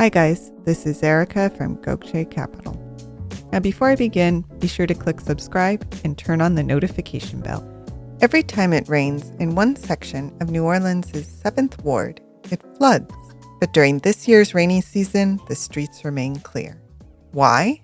Hi guys, this is Erica from Gokce Capital. Now before I begin, be sure to click subscribe and turn on the notification bell. Every time it rains in one section of New Orleans' 7th Ward, it floods. But during this year's rainy season, the streets remain clear. Why?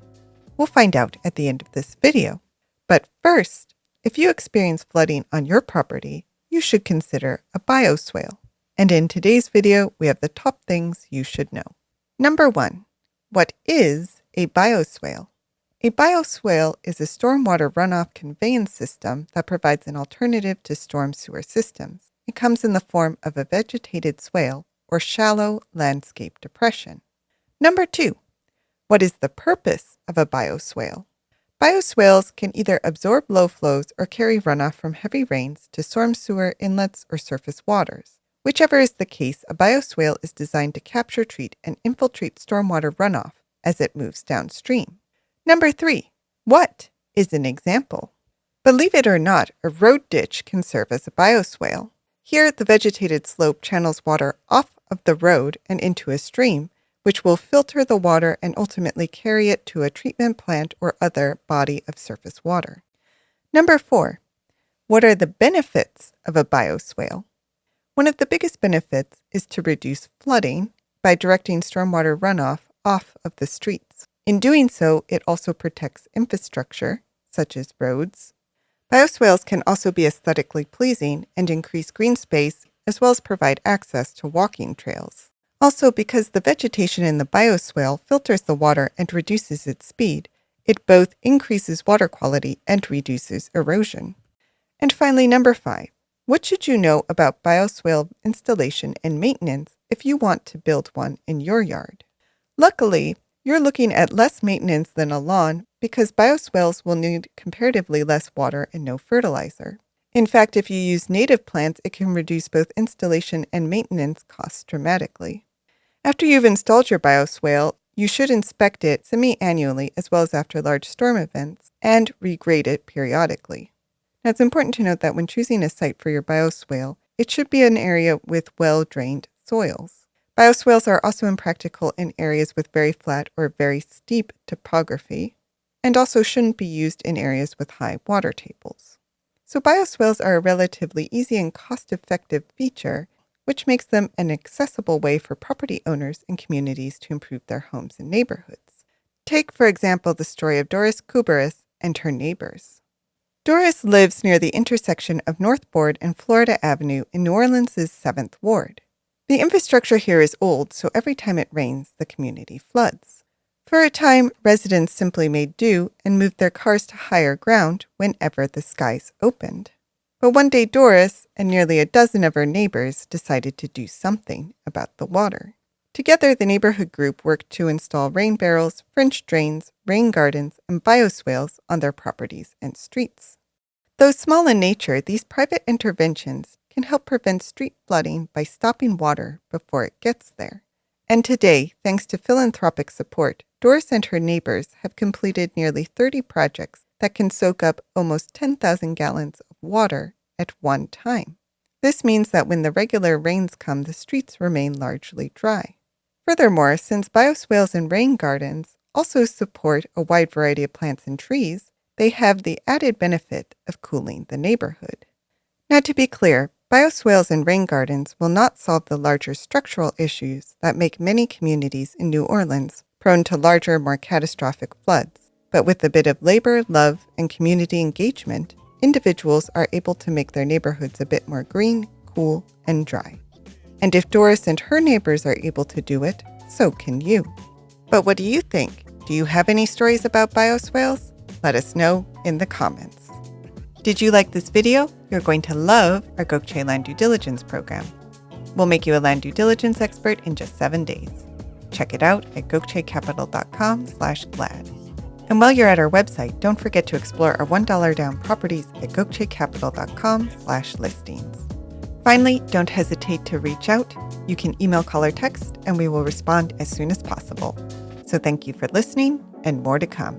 We'll find out at the end of this video. But first, if you experience flooding on your property, you should consider a bioswale. And in today's video, we have the top things you should know. Number 1. What is a bioswale? A bioswale is a stormwater runoff conveyance system that provides an alternative to storm sewer systems. It comes in the form of a vegetated swale or shallow landscape depression. Number 2. What is the purpose of a bioswale? Bioswales can either absorb low flows or carry runoff from heavy rains to storm sewer inlets or surface waters. Whichever is the case, a bioswale is designed to capture, treat, and infiltrate stormwater runoff as it moves downstream. Number 3. What is an example? Believe it or not, a road ditch can serve as a bioswale. Here, the vegetated slope channels water off of the road and into a stream, which will filter the water and ultimately carry it to a treatment plant or other body of surface water. Number 4. What are the benefits of a bioswale? One of the biggest benefits is to reduce flooding by directing stormwater runoff off of the streets. In doing so, it also protects infrastructure, such as roads. Bioswales can also be aesthetically pleasing and increase green space, as well as provide access to walking trails. Also, because the vegetation in the bioswale filters the water and reduces its speed, it both increases water quality and reduces erosion. And finally, number 5. What should you know about bioswale installation and maintenance if you want to build one in your yard? Luckily, you're looking at less maintenance than a lawn because bioswales will need comparatively less water and no fertilizer. In fact, if you use native plants, it can reduce both installation and maintenance costs dramatically. After you've installed your bioswale, you should inspect it semi-annually as well as after large storm events and regrade it periodically. Now, it's important to note that when choosing a site for your bioswale, it should be an area with well-drained soils. Bioswales are also impractical in areas with very flat or very steep topography, and also shouldn't be used in areas with high water tables. So bioswales are a relatively easy and cost-effective feature, which makes them an accessible way for property owners and communities to improve their homes and neighborhoods. Take, for example, the story of Doris Kuberis and her neighbors. Doris lives near the intersection of North Board and Florida Avenue in New Orleans' 7th Ward. The infrastructure here is old, so every time it rains, the community floods. For a time, residents simply made do and moved their cars to higher ground whenever the skies opened. But one day Doris and nearly a dozen of her neighbors decided to do something about the water. Together, the neighborhood group worked to install rain barrels, French drains, rain gardens, and bioswales on their properties and streets. Though small in nature, these private interventions can help prevent street flooding by stopping water before it gets there. And today, thanks to philanthropic support, Doris and her neighbors have completed nearly 30 projects that can soak up almost 10,000 gallons of water at one time. This means that when the regular rains come, the streets remain largely dry. Furthermore, since bioswales and rain gardens also support a wide variety of plants and trees, they have the added benefit of cooling the neighborhood. Now, to be clear, bioswales and rain gardens will not solve the larger structural issues that make many communities in New Orleans prone to larger, more catastrophic floods. But with a bit of labor, love, and community engagement, individuals are able to make their neighborhoods a bit more green, cool, and dry. And if Doris and her neighbors are able to do it, so can you. But what do you think? Do you have any stories about bioswales? Let us know in the comments. Did you like this video? You're going to love our Gokce Land Due Diligence program. We'll make you a land due diligence expert in just 7 days. Check it out at gokcecapital.com/glad. And while you're at our website, don't forget to explore our $1 down properties at gokcecapital.com/listings. Finally, don't hesitate to reach out. You can email, call, or text, and we will respond as soon as possible. So thank you for listening, and more to come.